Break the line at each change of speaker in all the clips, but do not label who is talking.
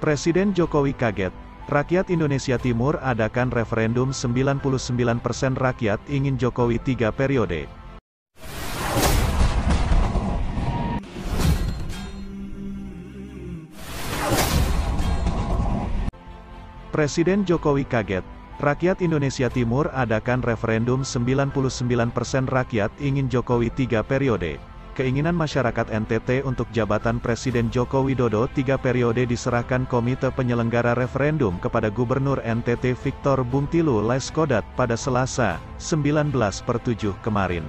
Presiden Jokowi kaget, rakyat Indonesia Timur adakan referendum 99% rakyat ingin Jokowi 3 periode. Presiden Jokowi kaget, rakyat Indonesia Timur adakan referendum 99% rakyat ingin Jokowi 3 periode. Keinginan masyarakat NTT untuk jabatan Presiden Joko Widodo 3 periode diserahkan Komite Penyelenggara Referendum kepada Gubernur NTT Victor Bungtilu Laiskodat pada Selasa, 19/7 kemarin.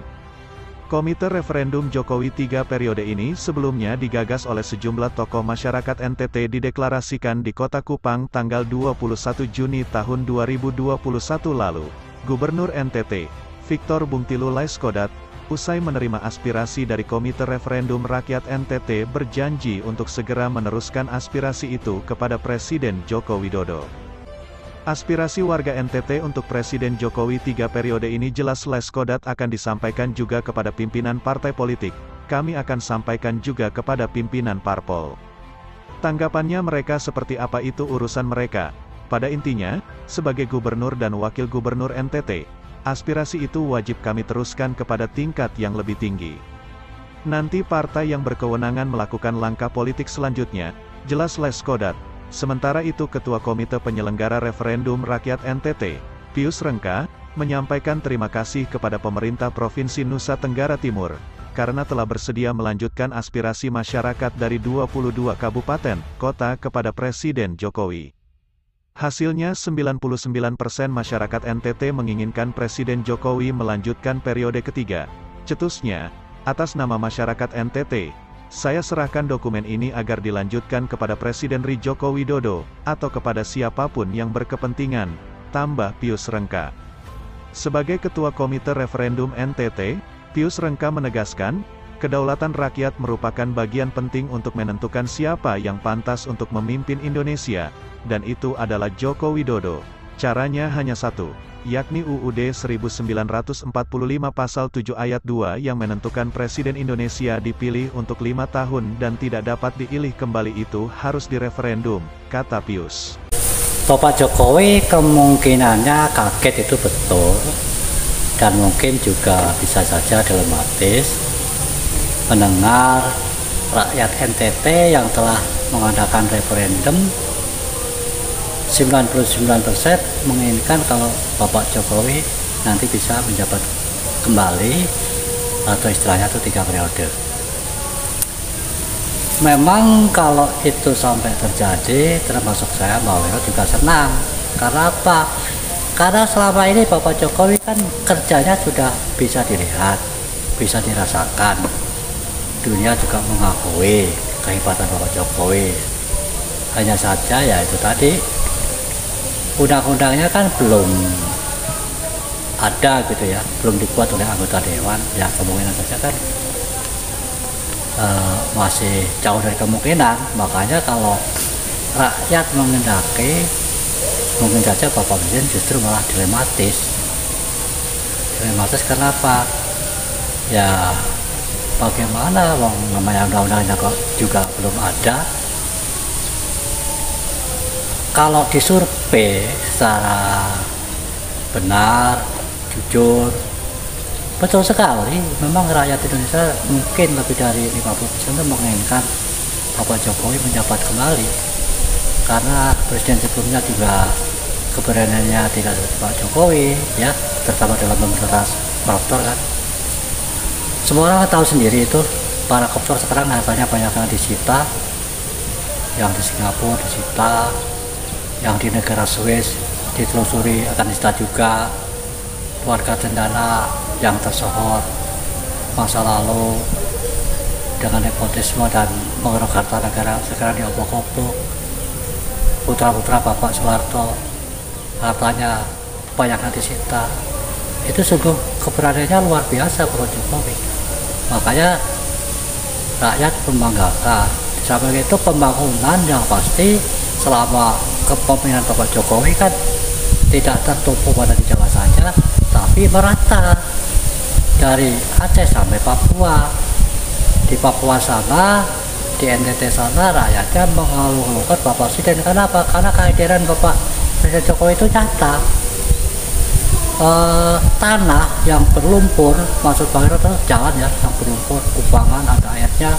Komite Referendum Jokowi 3 periode ini sebelumnya digagas oleh sejumlah tokoh masyarakat NTT dideklarasikan di Kota Kupang tanggal 21 Juni tahun 2021 lalu. Gubernur NTT, Victor Bungtilu Laiskodat, usai menerima aspirasi dari Komite Referendum Rakyat NTT berjanji untuk segera meneruskan aspirasi itu kepada Presiden Joko Widodo. Aspirasi warga NTT untuk Presiden Jokowi 3 periode ini jelas Laiskodat akan disampaikan juga kepada pimpinan partai politik, kami akan sampaikan juga kepada pimpinan parpol. Tanggapannya mereka seperti apa itu urusan mereka. Pada intinya, sebagai gubernur dan wakil gubernur NTT, aspirasi itu wajib kami teruskan kepada tingkat yang lebih tinggi. Nanti partai yang berkewenangan melakukan langkah politik selanjutnya, jelas Laiskodat. Sementara itu Ketua Komite Penyelenggara Referendum Rakyat NTT, Pius Rengka, menyampaikan terima kasih kepada pemerintah Provinsi Nusa Tenggara Timur, karena telah bersedia melanjutkan aspirasi masyarakat dari 22 kabupaten, kota kepada Presiden Jokowi. Hasilnya 99% masyarakat NTT menginginkan Presiden Jokowi melanjutkan periode ketiga. Cetusnya, atas nama masyarakat NTT, saya serahkan dokumen ini agar dilanjutkan kepada Presiden Joko Widodo, atau kepada siapapun yang berkepentingan, tambah Pius Rengka. Sebagai Ketua Komite Referendum NTT, Pius Rengka menegaskan, kedaulatan rakyat merupakan bagian penting untuk menentukan siapa yang pantas untuk memimpin Indonesia, dan itu adalah Joko Widodo. Caranya hanya satu, yakni UUD 1945 Pasal 7 Ayat 2 yang menentukan Presiden Indonesia dipilih untuk 5 tahun dan tidak dapat diilih kembali itu harus direferendum, kata Pius.
Bapak Jokowi kemungkinannya kaget itu betul, dan mungkin juga bisa saja dilematis mendengar rakyat NTT yang telah mengadakan referendum 99% menginginkan kalau Bapak Jokowi nanti bisa menjabat kembali, atau istilahnya itu 3 periode. Memang kalau itu sampai terjadi, termasuk saya Mbak juga senang. Karena apa? Karena selama ini Bapak Jokowi kan kerjanya sudah bisa dilihat, bisa dirasakan. Dunia juga mengakui kehebatan Bapak Jokowi. Hanya saja ya itu tadi, undang-undangnya kan belum ada gitu ya, belum dibuat oleh anggota dewan, ya kemungkinan saja kan masih jauh dari kemungkinan. Makanya kalau rakyat mengendaki, mungkin saja Bapak Presiden justru malah dilematis. Kenapa? Ya bagaimana namanya undang-undangnya kok juga belum ada. Kalau disurvei secara benar, jujur, betul sekali, memang rakyat Indonesia mungkin lebih dari 50% itu menginginkan Bapak Jokowi menjabat kembali. Karena presiden sebelumnya juga keberaniannya tidak seperti Pak Jokowi, ya, terutama dalam membahas koruptor kan. Semua orang tahu sendiri itu, para koruptor sekarang hartanya banyak yang disita, yang di Singapura disita, yang di negara Swiss ditelusuri akan disita juga, warga cendana yang tersohor masa lalu dengan nepotisme dan mengeruk harta negara sekarang diobok-obok. Putra-putra Bapak Soeharto hartanya banyak yang disita. Itu sungguh keberaniannya luar biasa Bapak Jokowi. Makanya rakyat membanggakan. Sampai itu pembangunan yang pasti selama kepemimpinan Bapak Jokowi kan tidak tertumpu pada di Jawa saja, tapi merata dari Aceh sampai Papua. Di Papua sana di NTT sana rakyatnya mengeluh-elukan Bapak Presiden. Kenapa? Karena kehadiran Bapak Presiden Jokowi itu nyata. Tanah yang berlumpur, maksud Bang Ero itu jalan ya, yang berlumpur, kubangan, ada airnya,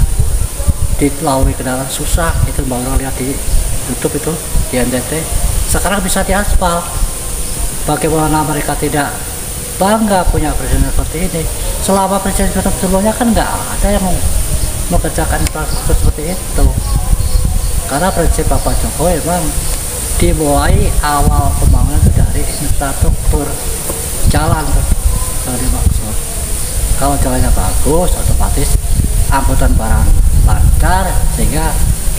dilalui kendaraan susah. Itu Bang Ero lihat di YouTube itu, di NTT. Sekarang bisa diaspal. Bagaimana mereka tidak bangga punya presiden seperti ini? Selama presiden sebelumnya kan nggak ada yang mengerjakan infrastruktur seperti itu. Karena prinsip Bapak Jokowi memang dimulai awal pembangunan itu dari infrastruktur jalan yang dimaksud. Kalau jalannya bagus, otomatis angkutan barang lancar, sehingga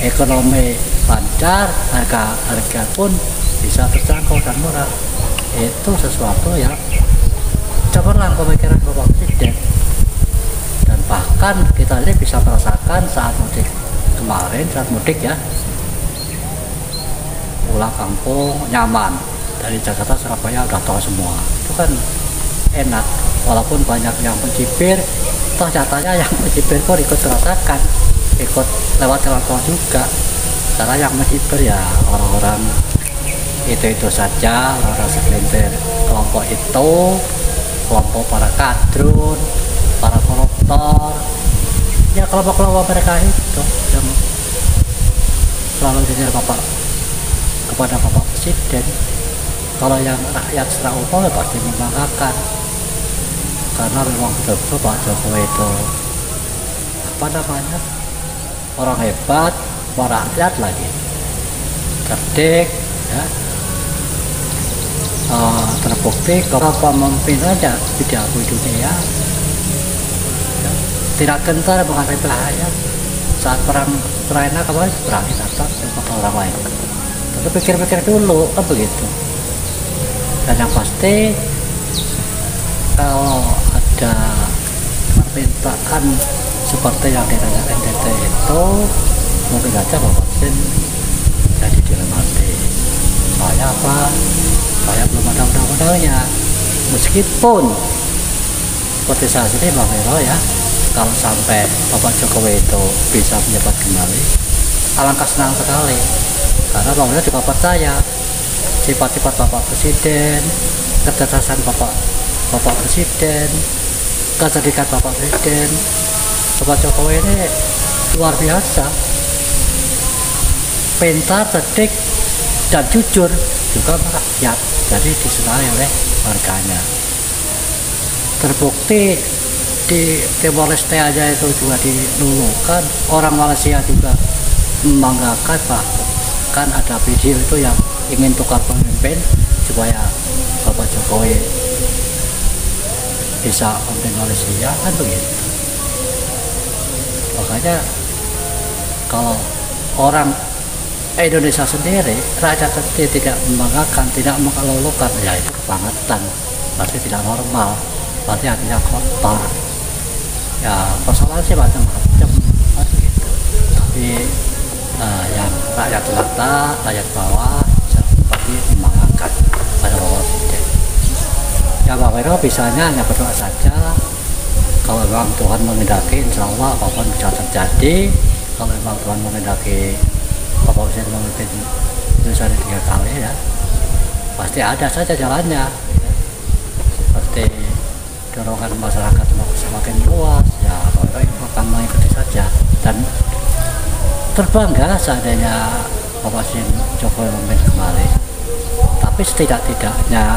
ekonomi lancar, harga pun bisa terjangkau dan murah. Itu sesuatu yang cemerlang pemikiran Bapak Presiden. Dan bahkan kita ini bisa merasakan saat mudik kemarin, saat mudik ya, pulang kampung nyaman, dari Jakarta Surabaya udah tol semua, itu kan enak. Walaupun banyak yang mencibir, toh nyatanya yang mencibir kok ikut merasakan, ikut lewat jalan tol juga. Karena yang mencibir ya orang-orang itu saja, orang segelintir kelompok itu, kelompok para kadrun, para koruptor, ya kelompok-kelompok mereka itu yang selalu dinyatakan Bapak kepada Bapak Presiden. Kalau yang rakyat secara umum ya pasti membanggakan, karena memang betul-betul Pak Jokowi itu apa namanya, orang hebat, rakyat lagi, cerdik ya. Terbukti kalau pemimpin aja diakui dunia ya, tidak gentar menghadapi bahaya. Saat perang Ukraina kemarin berani datang ke orang lain, tapi pikir-pikir dulu kan begitu. Dan yang pasti kalau ada permintaan seperti yang ditanya NTT itu, mungkin saja Bapak Presiden jadi dilematis. Soalnya apa? Saya belum ada undang-undangnya. Meskipun seperti saat ini Bang Ero ya, kalau sampai Bapak Jokowi itu bisa menjabat kembali, alangkah senang sekali. Karena Bang Ero juga percaya sifat-sifat Bapak Presiden, kecerdasan Bapak Presiden, kecerdikan Bapak Presiden, Bapak Jokowi ini luar biasa, pintar, cerdik, dan jujur juga rakyat, jadi disenangi oleh warganya. Terbukti di Timor Leste aja itu juga dilulukan, orang Malaysia juga membanggakan, bahkan ada video itu yang ingin tukar pemimpin supaya Bapak Jokowi bisa memimpin Malaysia, kan begitu. Makanya kalau orang Indonesia sendiri, rakyat sendiri tidak membanggakan, tidak mengelulukan, ya itu kebangetan, berarti tidak normal, berarti artinya kotor. Ya persoalan sih macam-macam gitu. Tapi yang rakyat jelata, rakyat bawah seperti membanggakan pada Bapak Presiden. Ya Bang Ero bisanya hanya berdoa saja. Kalau memang Tuhan menghendaki, insya Allah apapun bisa terjadi. Kalau memang Tuhan menghendaki Bapak Presiden memimpin Indonesia 3 kali ya, pasti ada saja jalannya. Seperti dorongan masyarakat semakin luas, ya Bapak akan mengikuti saja. Dan terbangga seandainya Bapak Presiden Jokowi memimpin kembali. Tapi setidak-tidaknya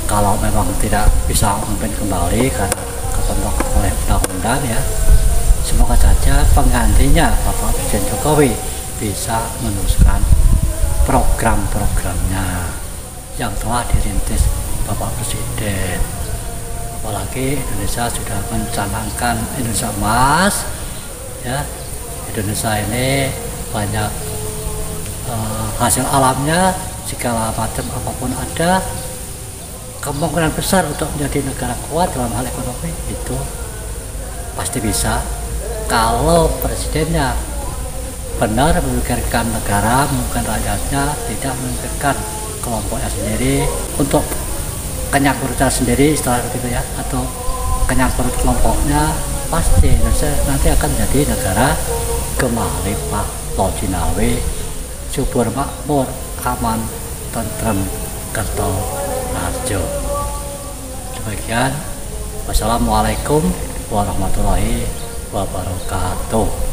kalau memang tidak bisa memimpin kembali karena ketentuan oleh undang-undang ya, semoga saja penggantinya Bapak Presiden Jokowi bisa meneruskan program-programnya yang telah dirintis Bapak Presiden. Apalagi Indonesia sudah mencanangkan Indonesia Emas ya. Indonesia ini banyak hasil alamnya, segala macam apapun ada, kemungkinan besar untuk menjadi negara kuat dalam hal ekonomi itu pasti bisa kalau presidennya benar memikirkan negara, bukan rakyatnya, tidak memikirkan kelompoknya sendiri untuk kenyang perutnya sendiri, istilah begitu ya, atau kenyang perut kelompoknya, pasti Indonesia nanti akan jadi negara gemalipah, lojinawe, subur makmur, aman, tentrem, kerto, harjo. Demikian, wassalamualaikum warahmatullahi wabarakatuh.